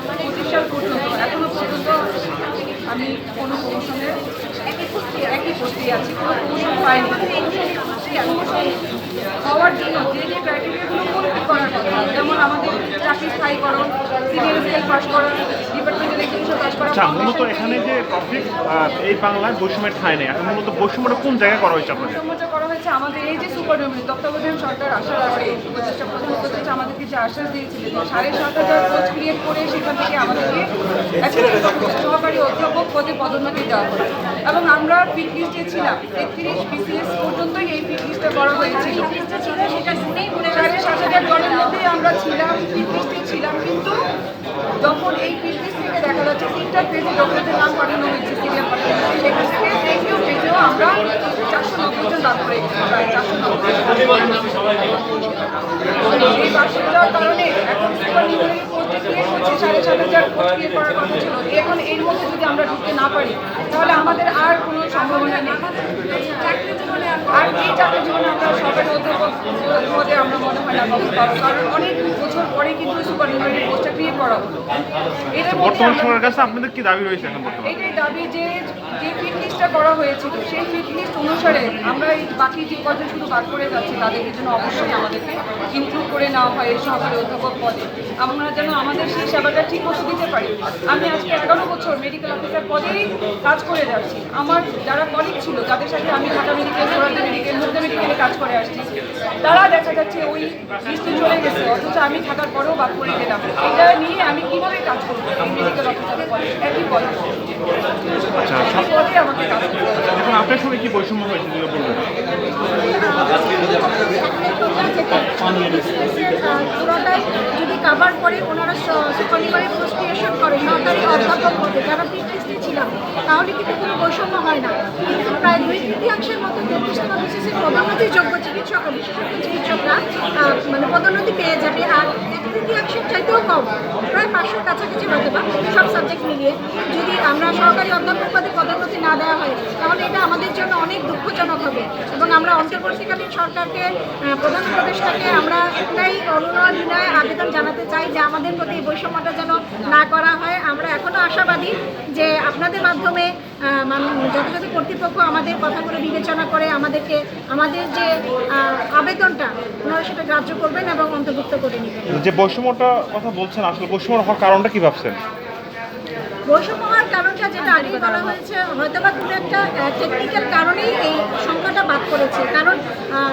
সাল পর্যন্ত এখনো পর্যন্ত আমি কোনো প্রমোশনে একই পোস্টেই আছি, কোনো প্রমোশন পাইনি। প্রমোশন হওয়ার জন্য যে যে ক্রাইটেরিয়াগুলো পূরণ করার কথা, যেমন আমাদের চাকরি স্থায়ীকরণ, সিনিয়র স্কেল পাস করা, ডিপার্টমেন্টাল এক্সিকিউশন পাস করা। মূলত এখানে যে টপিক এই বাংলায় বৈষম্যের ঠাঁই নেই, এখন মূলত বৈষম্যটা কোন জায়গায় করা হয়েছে আপনাদের? বৈষম্যটা করা হয়েছে আমাদের এই যে সুপারডোমিনারি তত্ত্বাবধায়ক সরকার আসার আগে উপদেষ্টা প্রধান উপদেষ্টা আমাদেরকে যে আশ্বাস দিয়েছিলেন 7,500 পোস্ট ক্রিয়েট করে সেখান থেকে আমাদেরকে সহকারী অধ্যাপক পদে পদোন্নতি দেওয়া হয় এবং আমরা ফিট লিস্টে ছিলাম। 33 বিসিএস পর্যন্তই এই ফিট লিস্টে করা হয়েছিল। 7,500 জনের মধ্যেই আমরা ছিলাম, ফিট লিস্টে ছিলাম। কিন্তু যখন এই ফিট লিস্ট থেকে দেখা যাচ্ছে 3টা পেজে ডকুমেন্টের নাম পাঠানো হয়েছে সিরিয়াল পাঠানো হয়েছে, সেখান থেকে দ্বিতীয় পেজেও আমরা 490 জন বাদ পড়ে গেছি, প্রায় 490 এই বার্ষিকতার কারণে এখন সুপার নিউমারি পোস্টে ক্রিয়েট হচ্ছে 7,500 পোস্ট ক্রিয়েট করার কথা ছিল। এখন এর মধ্যে যদি আমরা ঢুকতে না পারি তাহলে আমাদের আর কোনো সম্ভাবনা নেই। আর এই চাকরি জীবনে আমরা সরকারি অধ্যাপক পদে আমরা মনে হয় না পাবো, কারণ অনেক বছর পরে কিন্তু সুপার নিউমারি পোস্টটা ক্রিয়েট করা হলো। বর্তমান সরকারের কাছে আপনাদের কি দাবি রয়েছে এখন? এটাই দাবি যে ফিট লিস্টটা করা হয়েছিল সেই ফিট লিস্ট অনুসারে আমরা এই বাকি যে কজন শুধু বাদ করে যাচ্ছি তাদের জন্য অবশ্যই আমাদেরকে ইনক্লুড করে নেওয়া হয় এই সহকারী অধ্যাপক পদে। আমরা যেন আমাদের সেই সেবাটা ঠিক মতো দিতে পারি। আমি আজকে 11 বছর মেডিকেল অফিসার পদেই কাজ করে যাচ্ছি। আমার যারা কলিগ ছিল, যাদের সাথে আমি ঢাকা মেডিকেল, সোনালী মেডিকেল, মুগদা মেডিকেলে কাজ করে আসছি, তারা দেখা যাচ্ছে ওই লিস্টে চলে গেছে, অথচ আমি থাকার পরেও বাদ পড়ে গেলাম। এটা নিয়ে আমি কীভাবে কাজ করবো এই মেডিকেল অফিসারের পদে? একই পদে পদে আমাকে কাজ করতে হবে। এখন আপনার সঙ্গে কি বৈষম্য হয়েছে যদি বলবেন? পুরোটাই যদি কাভার করে ওনারা সুপারভাইজারি পোস্ট ক্রিয়েশন করে সরকারি অধ্যাপক পদে যারা ফিট লিস্টে ছিলাম, তাহলে কিন্তু কোনো বৈষম্য হয় না। কিন্তু প্রায় 2/3 মতো 33তম বিসিএসের পদোন্নতির যোগ্য চিকিৎসক বিশেষজ্ঞ চিকিৎসকরা মানে পদোন্নতি পেয়ে যাবে। আর 1/3 চাইতেও কম, প্রায় 500 কাছাকাছি হয়তো বা সব সাবজেক্ট মিলিয়ে যদি আমরা সরকারি অধ্যাপক পদে পদোন্নতি না দেওয়া হয় তাহলে এটা আমাদের জন্য অনেক দুঃখজনক হবে। এবং আমরা অন্তর্বর্তীকালীন সরকারকে, প্রধান উপদেষ্টাকে আমরা একটাই অনুরোধ বিনয় আবেদন জানাতে চাই যে আমাদের প্রতি এই বৈষম্যটা যেন না করা হয়। আমরা এখনও আশাবাদী যে আপনাদের মাধ্যমে যথাযথ কর্তৃপক্ষ আমাদের কথাগুলো বিবেচনা করে আমাদেরকে আমাদের যে আবেদনটা ওনারা সেটা গ্রাহ্য করবেন এবং অন্তর্ভুক্ত করে নেবেন। যে বৈষম্যটা কথা বলছেন, আসলে বৈষম্য হওয়ার কারণটা কি ভাবছেন? বৈষম্য হওয়ার কারণটা যেটা আগেই বলা হয়েছে, হয়তো বা কোনো একটা টেকনিক্যাল কারণেই এই সংখ্যাটা বাদ করেছে। কারণ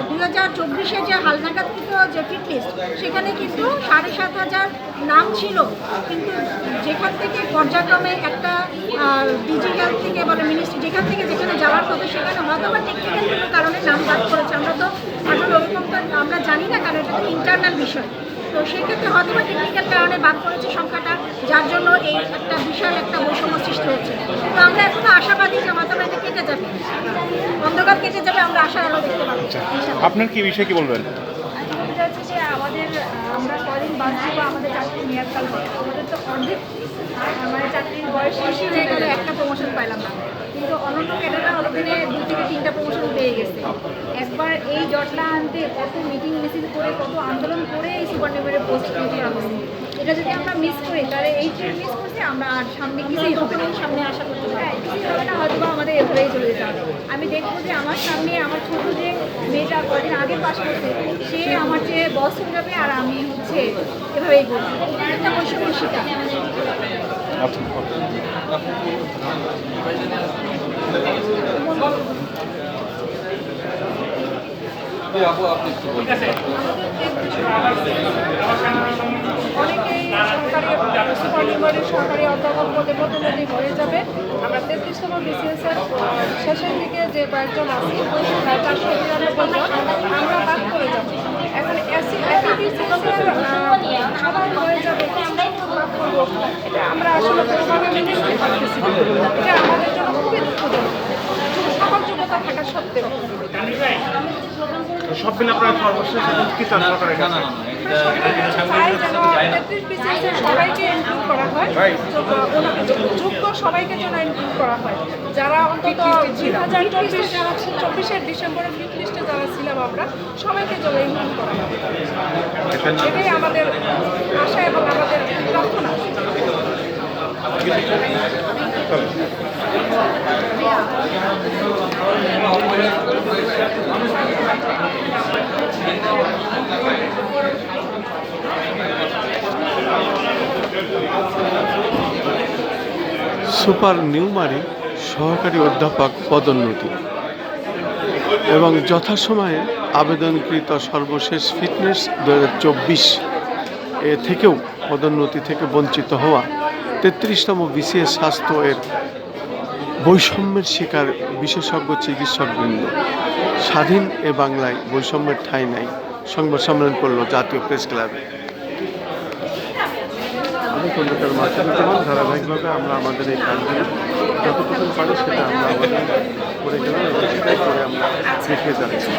2024-এ যে হালনাগাদকৃত যে ফিট লিস্ট সেখানে কিন্তু 7,500 নাম ছিল, কিন্তু যেখান থেকে পর্যায়ক্রমে একটা ডিজি হেলথ থেকে বলে মিনিস্ট্রি যেখান থেকে যেখানে যাওয়ার কথা সেখানে হয়তো বা টেকনিক্যাল কোনো কারণে নাম বাদ করেছে। আমরা তো আসলে ওরকমটা আমরা জানি না, কারণ এটা তো ইন্টারনাল বিষয়। তো সেক্ষেত্রে হয়তো বা টেকনিক্যাল কারণে বাদ করেছে সংখ্যাটা, যার জন্য এই একটা বিশাল একটা বৈষম্য সৃষ্টি হচ্ছে। তো আমরা এখনো আশাবাদী যে হয়তো এটা কেটে যাবে, অন্ধকার কেটে যাবে, আমরা আশার আলো দেখতে পাবো। আপনার কি বিষয়ে কি বলবেন? এটা হচ্ছে যে আমরা কদিন বাঁচছি বা আমাদের চাকরির মেয়াদকাল হয়, আমাদের তো অর্ধেক মানে চাকরির বয়স বেশি হয়ে গেলে একটা প্রমোশন পাইলাম না, কিন্তু অন্যান্য ক্যাডাররা অলরেডি 2 থেকে 3টা প্রমোশন পেয়ে গেছে। একবার এই জটলা আনতে কত মিটিং মিছিল করে, কত আন্দোলন করে এই সুপারনিউমারি পোস্ট তৈরি করা হয়েছে। এটা যদি আমরা মিস করি তাহলে এই ট্রেন মিস করছি আমরা, আর সামনে কিছুই হবে না, সামনে আশা করতে কিছুই হবে না, হয়তো আমাদের এভাবেই চলে যেতে হবে। আমি দেখবো যে আমার সামনে আমার ছোটো যে মেয়েটা কদিন আগে পাস করছে সে আমার চেয়ে বস হয়ে যাবে, আর আমি হচ্ছে এভাবেই বলছি একটা বৈষম্য শিকার। অনেকেই সরকারি অধ্যাপক পদে পদোন্নতি হয়ে যাবে। আমরা 33তম বিসিএসের শেষের দিকে যে কয়েকজন আছি 499 জন আমরা বাদ করে যাব। এখন সাধারণ হয়ে যাবে, এটা আমরা আসলে কোনোভাবে মেনে নিতে পারতেছি না। এটা আমাদের জন্য খুবই দুঃখজনক, সকল যোগ্যতা থাকা সত্ত্বেও। সব মিলে আপনারা সর্বশেষ কি চান সরকারের কাছে? সবাইকে ইনক্লুড করা হয়, যোগ্য সবাইকে যেন ইনক্লুড করা হয়। যারা অন্তত 2024-এর ডিসেম্বরের ফিট লিস্টে যারা ছিলাম আমরা সবাইকে যেন ইনক্লুড করা হয়, এটাই আমাদের আশা এবং আমাদের প্রার্থনা। সুপার নিউমারি সহকারী অধ্যাপক পদোন্নতি এবং যথাসময়ে আবেদনকৃত সর্বশেষ ফিটনেস 2024 এ থেকেও পদোন্নতি থেকে বঞ্চিত হওয়া 33তম বিসিএস স্বাস্থ্য এর বৈষম্যের শিকার বিশেষজ্ঞ চিকিৎসকবৃন্দ। স্বাধীন এ বাংলায় বৈষম্যের ঠাঁই নাই সংবাদ সম্মেলন করল জাতীয় প্রেস ক্লাবে। ধারাবাহিকভাবে আমরা আমাদের এই কাজগুলো যতটুকু পারি সেটা আমরা আমাদের করে গেলাম এবং সেটাই করে আমরা দেখে যাচ্ছি।